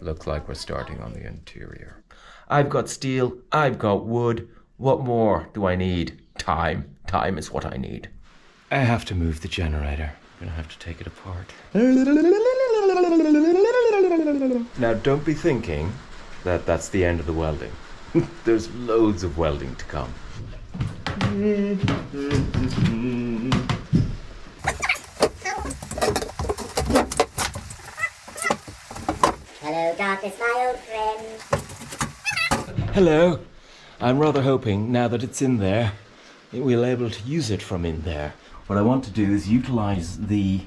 Looks like we're starting on the interior. I've got steel, I've got wood. What more do I need? Time. Time is what I need. I have to move the generator. I'm gonna have to take it apart. Now don't be thinking that that's the end of the welding. There's loads of welding to come. Hello, darkness, my old friend. Hello. I'm rather hoping, now that it's in there, we'll be able to use it from in there. What I want to do is utilize the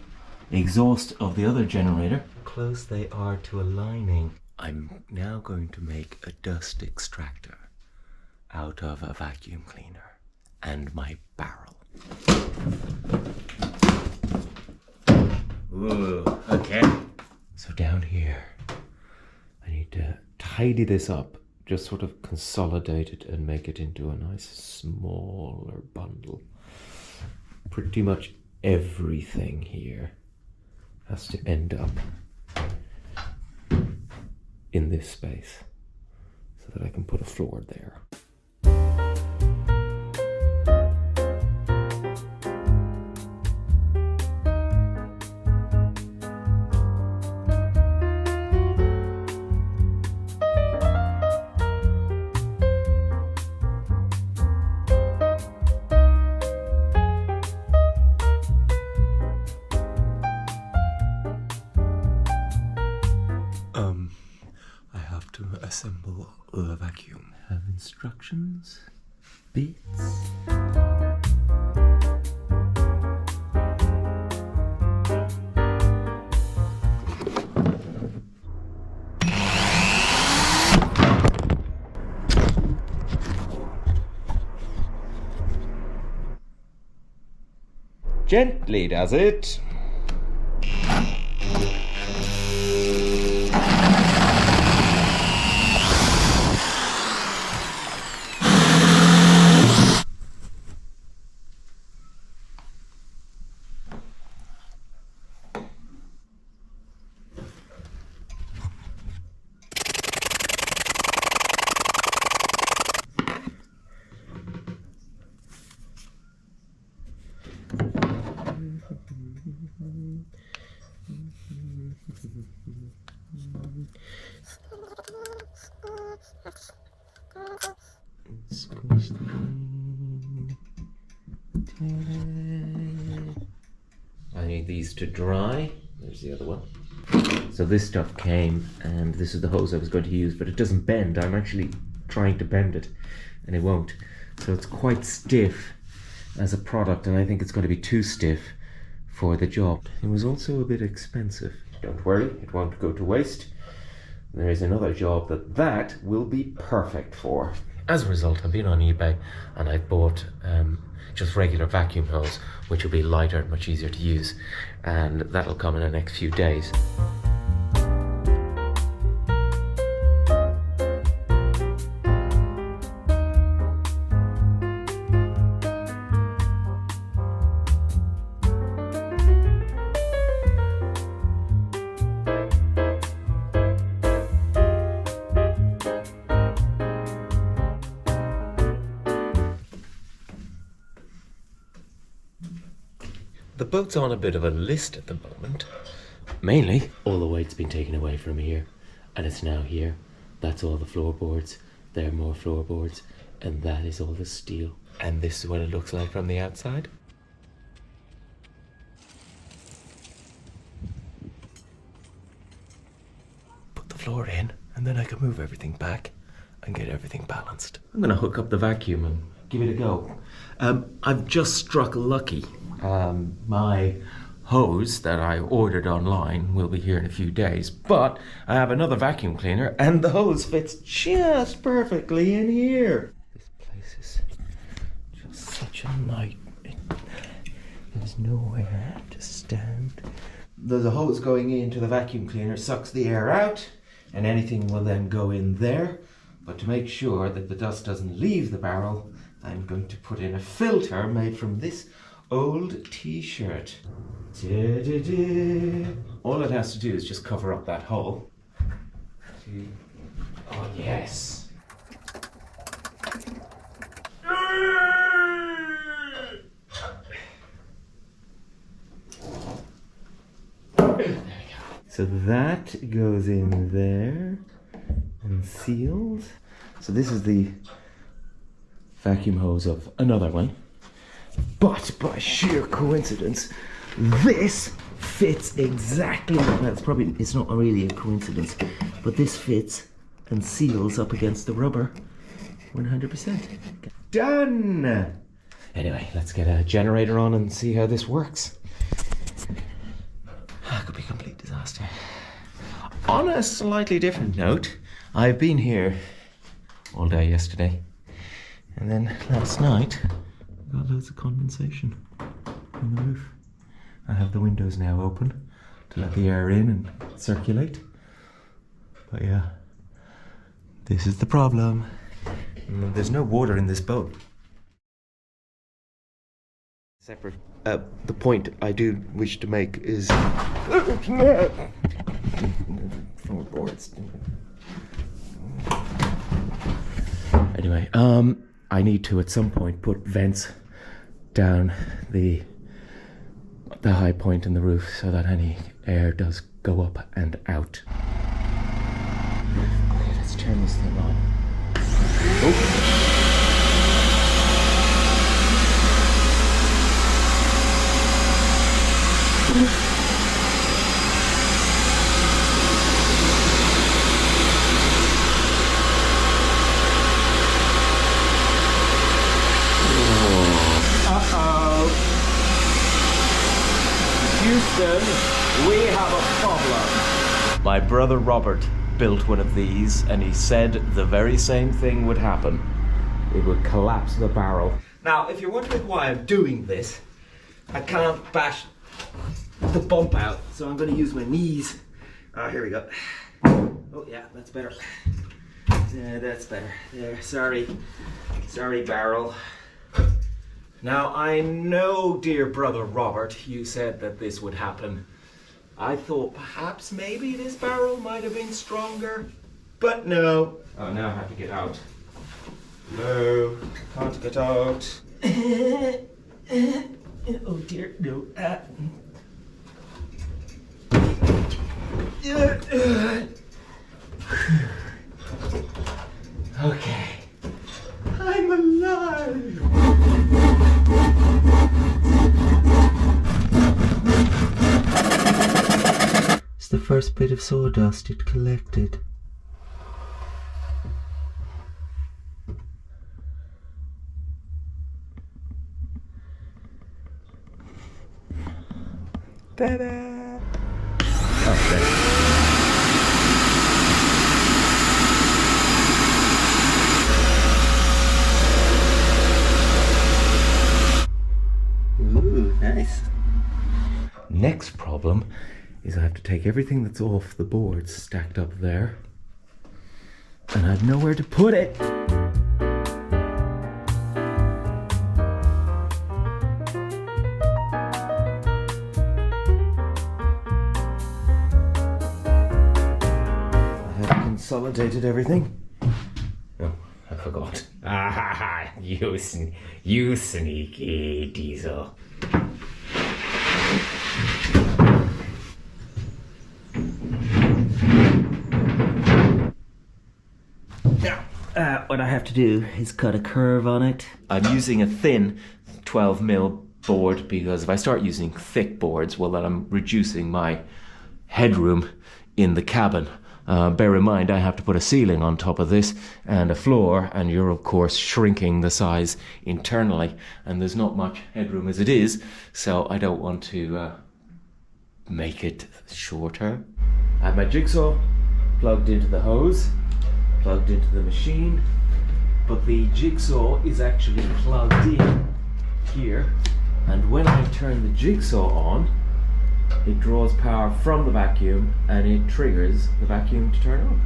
exhaust of the other generator. Close they are to a lining. I'm now going to make a dust extractor out of a vacuum cleaner and my barrel. Ooh, okay. So down here, I need to tidy this up, just sort of consolidate it and make it into a nice smaller bundle. Pretty much everything here has to end up in this space so that I can put a floor there. I have to assemble the vacuum. Have instructions, bits. Gently does it. I need these to dry. There's the other one. So this stuff came, and this is the hose I was going to use, but it doesn't bend. I'm actually trying to bend it, and it won't. So it's quite stiff as a product, and I think it's going to be too stiff for the job. It was also a bit expensive. Don't worry, it won't go to waste. There is another job that will be perfect for. As a result, I've been on eBay and I bought just regular vacuum hose, which will be lighter and much easier to use, and that'll come in the next few days. The boat's on a bit of a list at the moment. Mainly, all the weight's been taken away from here, and it's now here. That's all the floorboards. There are more floorboards, and that is all the steel. And this is what it looks like from the outside. Put the floor in, and then I can move everything back and get everything balanced. I'm gonna hook up the vacuum and give it a go. I've just struck lucky. My hose that I ordered online will be here in a few days, but I have another vacuum cleaner and the hose fits just perfectly in here. This place is just such a night. There's nowhere to stand. There's a hose going into the vacuum cleaner, sucks the air out, and anything will then go in there. But to make sure that the dust doesn't leave the barrel, I'm going to put in a filter made from this old t-shirt. All it has to do is just cover up that hole, 2. Oh, yes. There we go. So that goes in there and seals. So this is the vacuum hose of another one. But by sheer coincidence, this fits exactly. It's not really a coincidence, but this fits and seals up against the rubber 100%. Done! Anyway, let's get a generator on and see how this works. Could be a complete disaster. On a slightly different note, I've been here all day yesterday, and then last night I got loads of condensation on the roof. I have the windows now open to let the air in and circulate. But yeah, this is the problem. There's no water in this boat. Separate. The point I do wish to make is floorboards. Anyway, I need to at some point put vents down the high point in the roof so that any air does go up and out. Okay, let's turn this thing on. Oh. Houston, we have a problem. My brother Robert built one of these and he said the very same thing would happen. It would collapse the barrel. Now, if you're wondering why I'm doing this, I can't bash the bump out, so I'm going to use my knees. Here we go. Oh yeah, that's better. Yeah, that's better. There, sorry barrel. Now, I know, dear brother Robert, you said that this would happen. I thought perhaps maybe this barrel might have been stronger, but no. Oh, now I have to get out. No, can't get out. Oh dear, no. Okay. I'm alive! It's the first bit of sawdust it collected. Ta-da! Okay. Ooh, nice. Next problem is I have to take everything that's off the boards stacked up there, and I have nowhere to put it. I have consolidated everything. Oh, I forgot. Ah, you sneaky diesel. Now, what I have to do is cut a curve on it. I'm using a thin 12mm board because if I start using thick boards, well, then I'm reducing my headroom in the cabin. Bear in mind, I have to put a ceiling on top of this and a floor, and you're of course shrinking the size internally, and there's not much headroom as it is, so I don't want to make it shorter. I have my jigsaw plugged into the hose, plugged into the machine, but the jigsaw is actually plugged in here, and when I turn the jigsaw on, it draws power from the vacuum and it triggers the vacuum to turn on.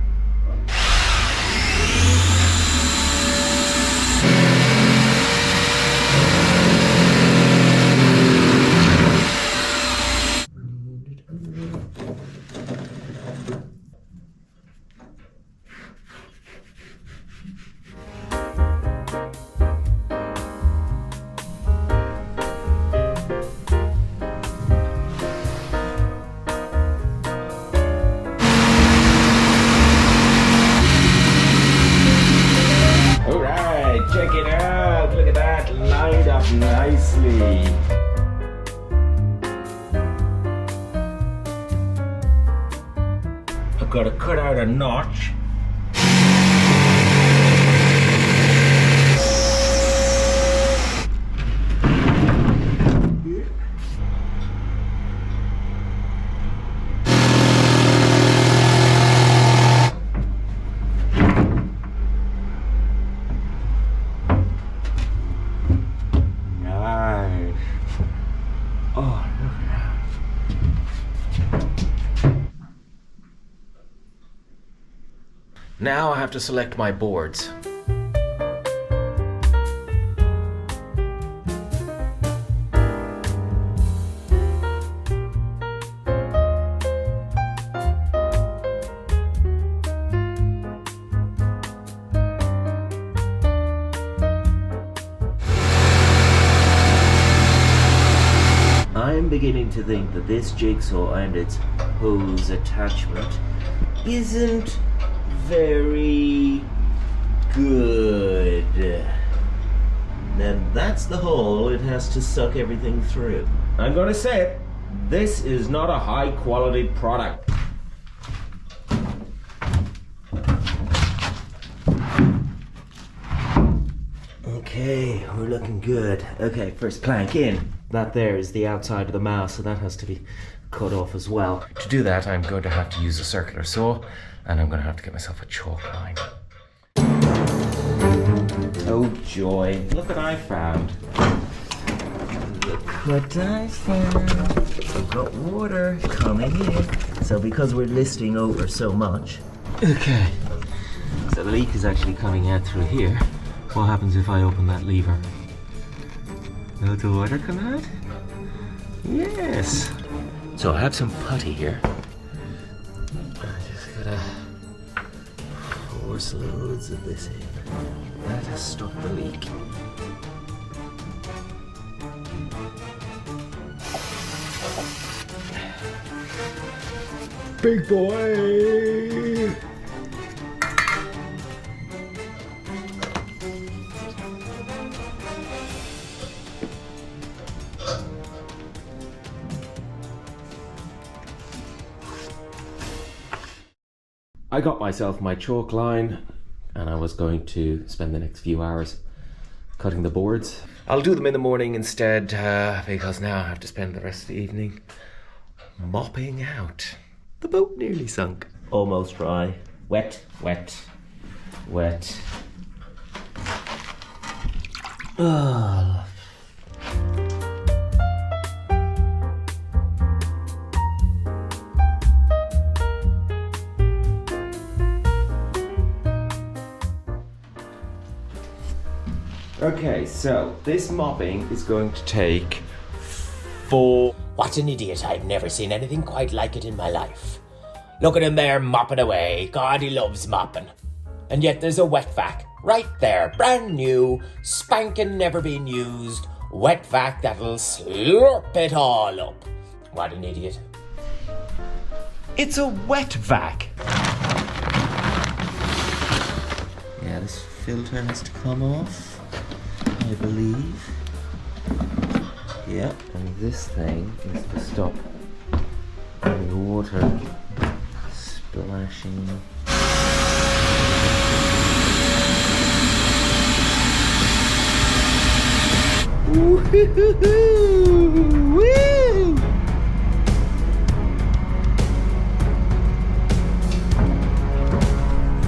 got to cut out a notch. Now I have to select my boards. I'm beginning to think that this jigsaw and its hose attachment isn't very good. Then that's the hole it has to suck everything through. I'm gonna say it, this is not a high quality product. Okay, we're looking good. Okay, first plank in. That there is the outside of the mast, so that has to be cut off as well. To do that, I'm going to have to use a circular saw, and I'm going to have to get myself a chalk line. Oh joy, look what I found. Look what I found. We've got water coming in. So because we're listing over so much. Okay, so the leak is actually coming out through here. What happens if I open that lever? Will the water come out? Yes. So I have some putty here. I just gotta force loads of this in. That has stopped the leak. Big boy! I got myself my chalk line and I was going to spend the next few hours cutting the boards. I'll do them in the morning instead because now I have to spend the rest of the evening mopping out. The boat nearly sunk. Almost dry. Wet, wet, wet. Oh. Okay, so this mopping is going to take 4... What an idiot. I've never seen anything quite like it in my life. Look at him there mopping away. God, he loves mopping. And yet there's a wet vac right there, brand new, spanking, never been used, wet vac that'll slurp it all up. What an idiot. It's a wet vac. Yeah, this filter has to come off, I believe. Yeah, and this thing is to stop any water splashing. Woo-hoo-hoo-hoo! Woo!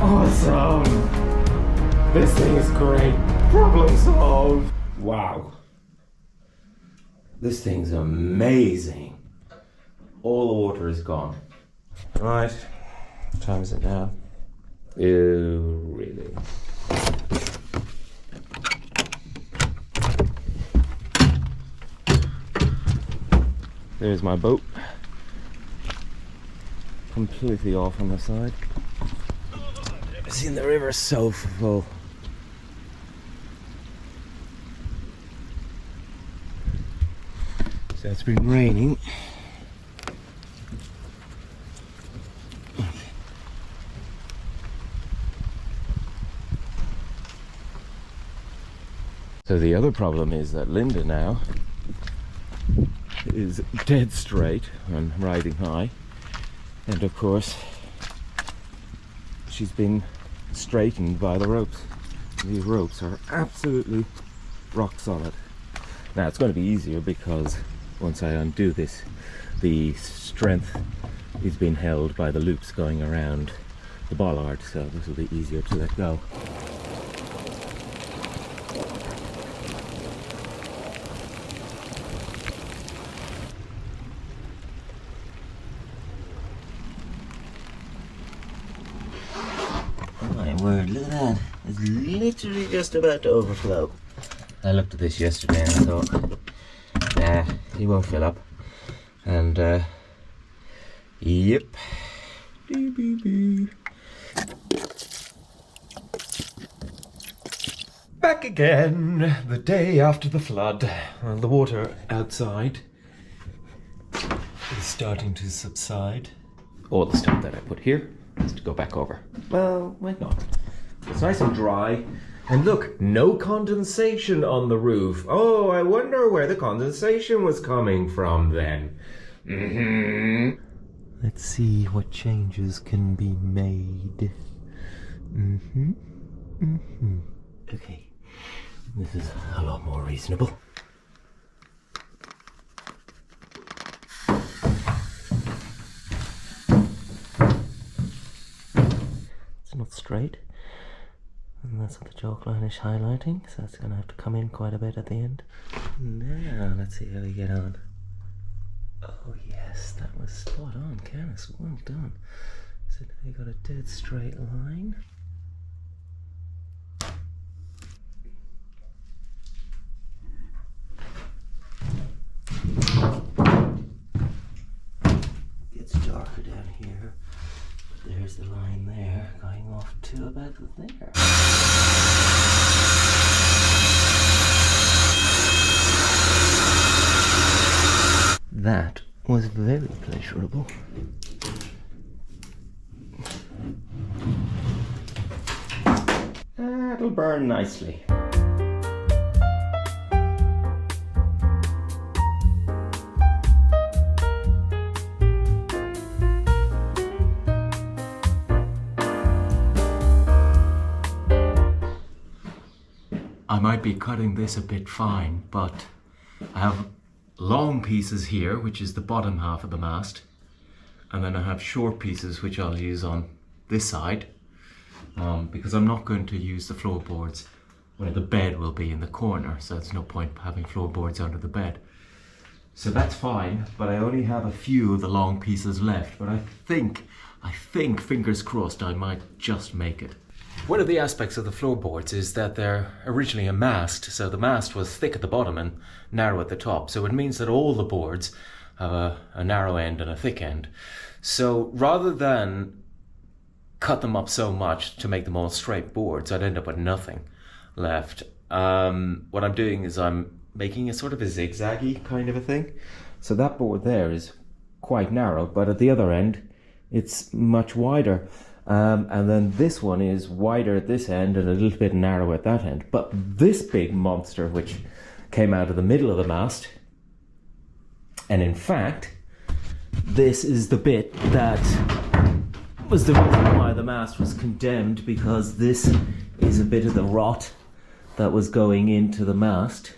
Awesome! This thing is great. Problem solved. Wow. This thing's amazing. All the water is gone. Right. What time is it now? Ew, really? There's my boat. Completely off on the side. Never seen the river so full. So it's been raining. So the other problem is that Linda now is dead straight and riding high, and of course she's been straightened by the ropes. These ropes are absolutely rock solid. Now it's going to be easier because once I undo this, the strength is being held by the loops going around the bollard, so this will be easier to let go. My word, look at that. It's literally just about to overflow. I looked at this yesterday and I thought, nah, he won't fill up. And, yep. Back again, the day after the flood. Well, the water outside is starting to subside. All the stuff that I put here is to go back over. Well, why not? It's nice and dry. And look, no condensation on the roof. Oh, I wonder where the condensation was coming from then. Let's see what changes can be made. Okay, this is a lot more reasonable. It's not straight. And that's what the chalk line is highlighting, so it's going to have to come in quite a bit at the end. Now, let's see how we get on. Oh yes, that was spot on, Canis, well done. So now you got a dead straight line. Gets darker down here. There's the line there, going off to about there. That was very pleasurable. It'll burn nicely. I might be cutting this a bit fine, but I have long pieces here, which is the bottom half of the mast, and then I have short pieces which I'll use on this side, because I'm not going to use the floorboards where the bed will be in the corner, so there's no point having floorboards under the bed. So that's fine, but I only have a few of the long pieces left, but I think, fingers crossed, I might just make it. One of the aspects of the floorboards is that they're originally a mast, so the mast was thick at the bottom and narrow at the top, so it means that all the boards have a narrow end and a thick end. So rather than cut them up so much to make them all straight boards, I'd end up with nothing left. What I'm doing is I'm making a sort of a zigzaggy kind of a thing. So that board there is quite narrow, but at the other end it's much wider. And then this one is wider at this end and a little bit narrower at that end. But this big monster, which came out of the middle of the mast, and in fact, this is the bit that was the reason why the mast was condemned, because this is a bit of the rot that was going into the mast.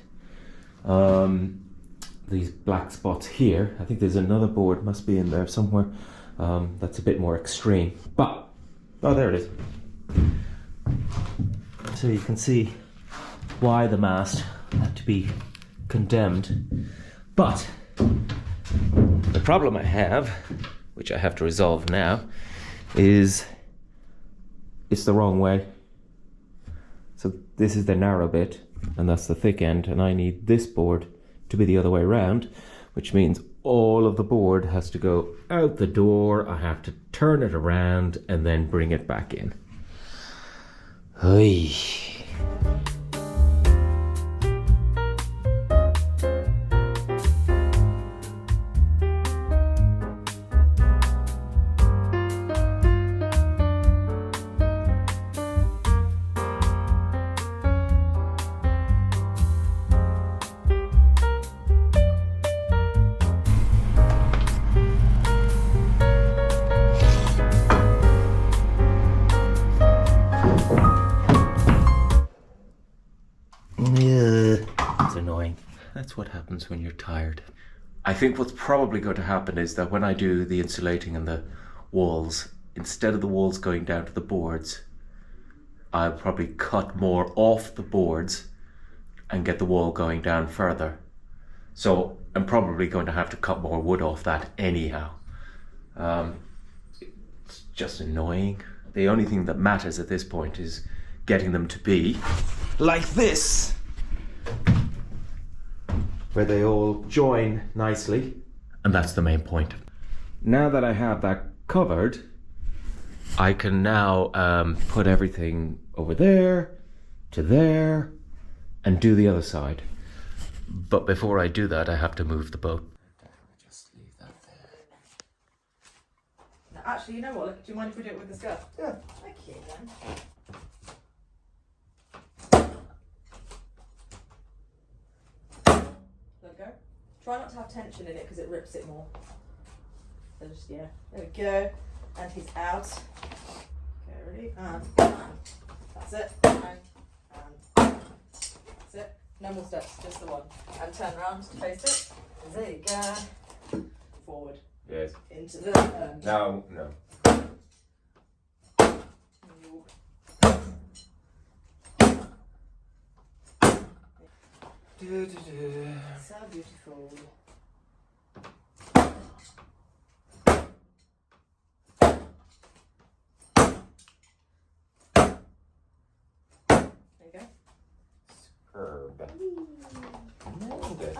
These black spots here, I think there's another board, must be in there somewhere, that's a bit more extreme. But oh, there it is. So you can see why the mast had to be condemned. But the problem I have, which I have to resolve now, is it's the wrong way. So this is the narrow bit, and that's the thick end, and I need this board to be the other way around, which means all of the board has to go out the door. I have to turn it around and then bring it back in. Oy. happens when you're tired. I think what's probably going to happen is that when I do the insulating and the walls, instead of the walls going down to the boards, I'll probably cut more off the boards and get the wall going down further. So I'm probably going to have to cut more wood off that anyhow. It's just annoying. The only thing that matters at this point is getting them to be like this, where they all join nicely. And that's the main point. Now that I have that covered, I can now put everything over there to there and do the other side. But before I do that, I have to move the boat. Just leave that there. Now, actually, you know what? Look, do you mind if we do it with the skirt? Yeah. Okay then. There we go. Try not to have tension in it because it rips it more. So just, yeah. There we go. And he's out. Okay, ready? And. That's it. And. That's it. No more steps, just the one. And turn around to face it. There you go. Forward. Yes. Into the. No. So beautiful. There you go. Herb. No good.